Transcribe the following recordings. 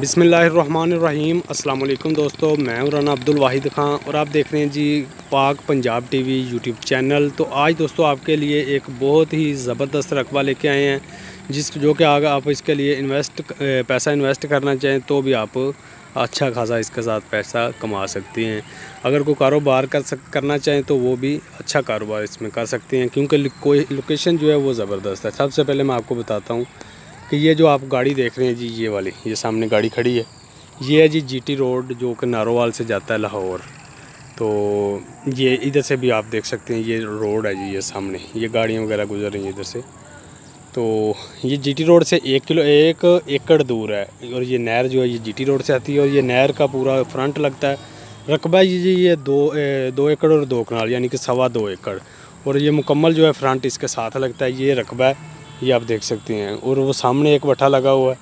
बिस्मिल्लाहिर्रहमानिर्रहीम। अस्सलाम वालेकुम दोस्तों, मैं हूं राना अब्दुल वाहिद खान और आप देख रहे हैं जी पाक पंजाब टीवी यूट्यूब चैनल। तो आज दोस्तों आपके लिए एक बहुत ही ज़बरदस्त रकबा लेके आए हैं जो कि आगे आप इसके लिए पैसा इन्वेस्ट करना चाहें तो भी आप अच्छा खासा इसके साथ पैसा कमा सकती हैं। अगर कोई कारोबार करना चाहें तो वो भी अच्छा कारोबार इसमें कर सकते हैं, क्योंकि कोई लोकेशन जो है वो ज़बरदस्त है। सबसे पहले मैं आपको बताता हूँ कि ये जो आप गाड़ी देख रहे हैं जी, ये वाली ये सामने गाड़ी खड़ी है, ये है जी जीटी रोड जो कि नारोवाल से जाता है लाहौर। तो ये इधर से भी आप देख सकते हैं, ये रोड है जी, ये सामने ये गाड़ियाँ वगैरह गुजर रही हैं इधर से। तो ये जीटी रोड से 1 एकड़ दूर है और ये नहर जो है ये जीटी रोड से आती है और ये नहर का पूरा फ्रंट लगता है। रकबा ये 2 एकड़ और 2 कनाल यानी कि 2.25 एकड़, और ये मुकम्मल जो है फ्रंट इसके साथ लगता है। ये रकबा है, ये आप देख सकते हैं। और वो सामने एक भट्ठा लगा हुआ है,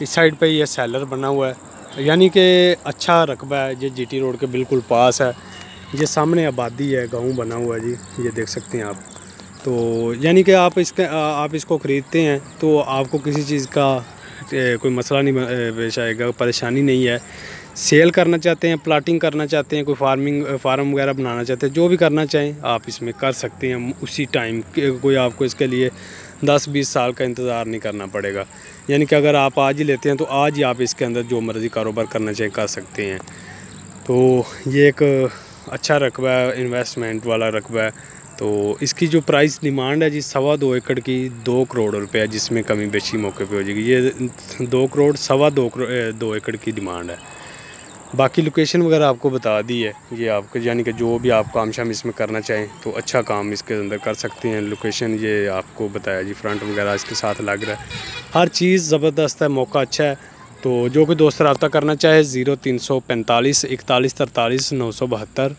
इस साइड पे ये सेलर बना हुआ है, यानी कि अच्छा रकबा है। ये जीटी रोड के बिल्कुल पास है। ये सामने आबादी है, गांव बना हुआ है जी, ये देख सकते हैं आप। तो यानी कि आप इसको ख़रीदते हैं तो आपको किसी चीज़ का कोई मसला नहीं पेश आएगा, परेशानी नहीं है। सेल करना चाहते हैं, प्लाटिंग करना चाहते हैं, कोई फार्म वगैरह बनाना चाहते हैं, जो भी करना चाहें आप इसमें कर सकते हैं उसी टाइम। कोई आपको इसके लिए 10-20 साल का इंतज़ार नहीं करना पड़ेगा। यानी कि अगर आप आज ही लेते हैं तो आज ही आप इसके अंदर जो मर्ज़ी कारोबार करना चाहें कर सकते हैं। तो ये एक अच्छा रकबा है, इन्वेस्टमेंट वाला रकबा है। तो इसकी जो प्राइस डिमांड है जी 2.25 एकड़ की 2 करोड़ रुपए है, जिसमें कमी बेशी मौके पे हो जाएगी। ये 2 करोड़ 2.25 एकड़ की डिमांड है। बाकी लोकेशन वगैरह आपको बता दी है। ये आपको यानी कि जो भी आप काम शाम इसमें करना चाहें तो अच्छा काम इसके अंदर कर सकते हैं। लोकेशन ये आपको बताया जी, फ्रंट वगैरह इसके साथ लग रहा है, हर चीज़ ज़बरदस्त है, मौका अच्छा है। तो जो कोई दोस्त रब्ता करना चाहे 0345 41 43 972।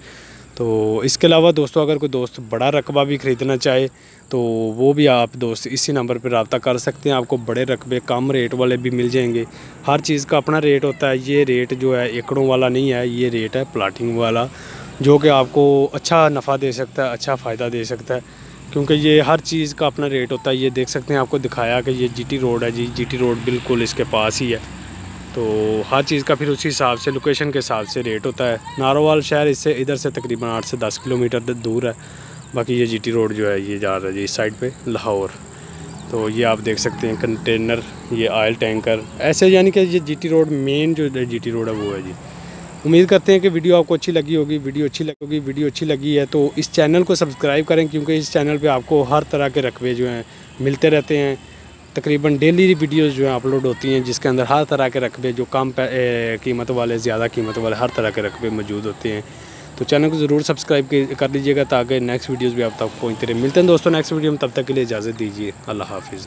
तो इसके अलावा दोस्तों अगर कोई दोस्त बड़ा रकबा भी ख़रीदना चाहे तो वो भी आप दोस्त इसी नंबर पर रब्ता कर सकते हैं। आपको बड़े रकबे कम रेट वाले भी मिल जाएंगे। हर चीज़ का अपना रेट होता है। ये रेट जो है एकड़ों वाला नहीं है, ये रेट है प्लाटिंग वाला, जो कि आपको अच्छा नफ़ा दे सकता है, अच्छा फ़ायदा दे सकता है, क्योंकि ये हर चीज़ का अपना रेट होता है। ये देख सकते हैं, आपको दिखाया कि ये जीटी रोड है जी, जीटी रोड बिल्कुल इसके पास ही है। तो हर चीज़ का फिर उसी हिसाब से लोकेशन के हिसाब से रेट होता है। नारोवाल शहर इससे इधर से तकरीबन 8 से 10 किलोमीटर दूर है। बाकी ये जीटी रोड जो है ये जा रहा है जी इस साइड पे लाहौर। तो ये आप देख सकते हैं कंटेनर, ये ऑयल टैंकर ऐसे, यानी कि ये जीटी रोड मेन जो जीटी रोड है वो है जी। उम्मीद करते हैं कि वीडियो आपको अच्छी लगी होगी। वीडियो अच्छी लगी है तो इस चैनल को सब्सक्राइब करें, क्योंकि इस चैनल पे आपको हर तरह के रकबे जो हैं मिलते रहते हैं। तकरीबन डेली वीडियोस जो हैं अपलोड होती हैं, जिसके अंदर हर तरह के रकबे, जो कम कीमत वाले, ज़्यादा कीमत वाले, हर तरह के रकबे मौजूद होते हैं। तो चैनल को ज़रूर सब्सक्राइब कर लीजिएगा ताकि नेक्स्ट वीडियोस भी आप तक पहुँचते रहे। मिलते हैं दोस्तों नेक्स्ट वीडियो में, तब तक के लिए इजाज़त दीजिए। अल्लाह हाफिज़।